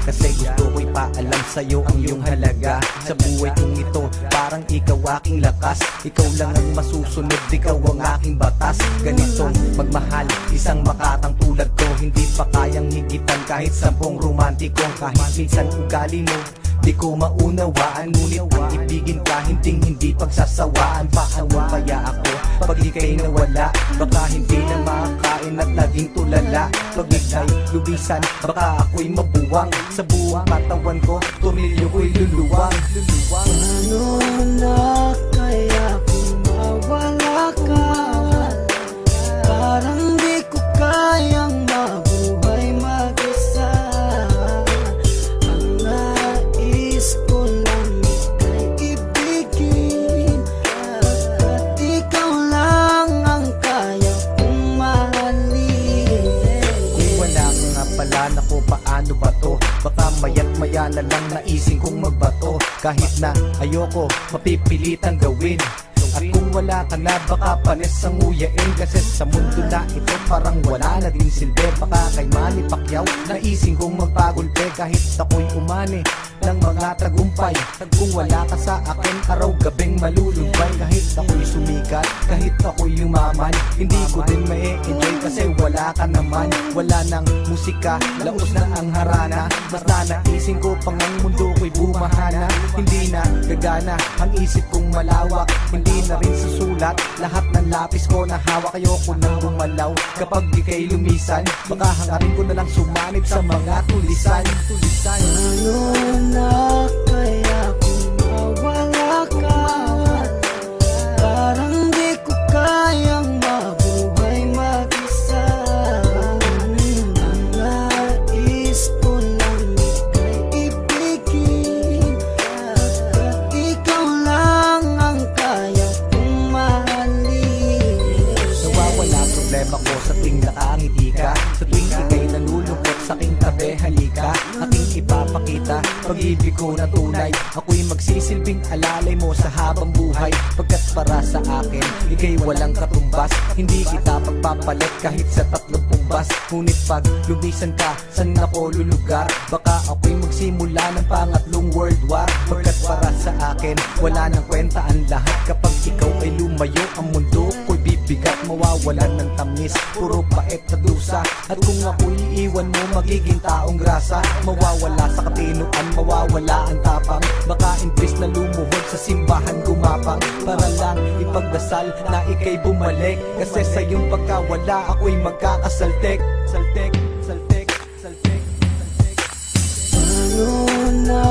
Kasi gusto ko'y paalam sa'yo ang iyong halaga. Sa buhay kong ito, parang ikaw aking lakas. Ikaw lang ang masusunod, ikaw ang aking batas. Ganitong magmahal, isang makatang tulad ko, hindi pa kayang higitan kahit 10 romantiko. Kahit minsan ugali mo, di ko maunawaan, ngunit ang ibigin ka, hindi pagsasawaan. Paano kaya ako pag ika'y nawala? Baka hindi na makakain at naging tulala. Pag ika'y lubisan, baka ako'y mabuwang. Sa buong katawan ko, tornilyo ko'y luluwang. Paano na kaya kung mawala ka? Parang di ko kayang mabuhay mag-isa. Ang nais ko lang ika'y ibigin, at ikaw lang ang kaya kong mahalin. Kung wala ka nga pala, naku paano ba to? Baka maya't maya na lang naising kong magbato. Kahit na ayoko, mapipilitang gawin. At kung wala ka na, baka panis ang nguyain. Kasi sa mundo na ito, parang wala na din silbi. Baka kay Manny Pacquiao, naising kong magpagulpe. Kahit ako'y umani ng mga tagumpay, kung wala ka sa akin, araw-gabing malulumbay. Kahit ako'y sumikat, kahit ako'y yumaman, hindi ko din ma-enjoy kasi wala ka naman. Wala nang musika, laos na ang harana. Basta naising ko pang ang mundo ko'y bumahana. Hindi na gagana ang isip kong malawak, hindi na rin susulat lahat ng lapis ko na hawak. Ayoko nang bumalaw kapag di kay lumisan, baka hangarin ko na lang sumanib sa mga tulisan. Paano na kaya kung mawala ka? Parang di ko kayang mabuhay mag-isa. Ang nais ko lang ika'y ibigin, at ikaw lang ang kaya kong mahalin. Nawawala problema ko sa tuwing nakangiti ka, sa tuwing ika'y nalulungkot sa aking tabi, halika. Aking ipapakita pag-ibig ko na tunay. Ako'y magsisilbing alalay mo sa habang buhay, pagkat para sa akin ika'y walang katumbas. Hindi kita pagpapalit kahit sa 30 bas. Ngunit pag lumisan ka, saan ako lulugar? Baka ako'y magsimula ng pangatlong world war. Pagkat para sa akin wala nang kwenta ang lahat. Kapag ikaw ay lumayo, ang mundo ko'y bibigat. Mawawalan ng tamis, puro pait na dusa. At kung ako'y iiwan mo, magiging taong grasa. Mawawala sa katinuan, mawawala ang tapang. Baka imbis na lumuhod sa simbahan gumapang, para lang ipagdasal na ika'y bumalik. Kasi sa iyong pagkawala, ako'y magkakasaltek. Saltek, saltek, saltek, saltek. Paano na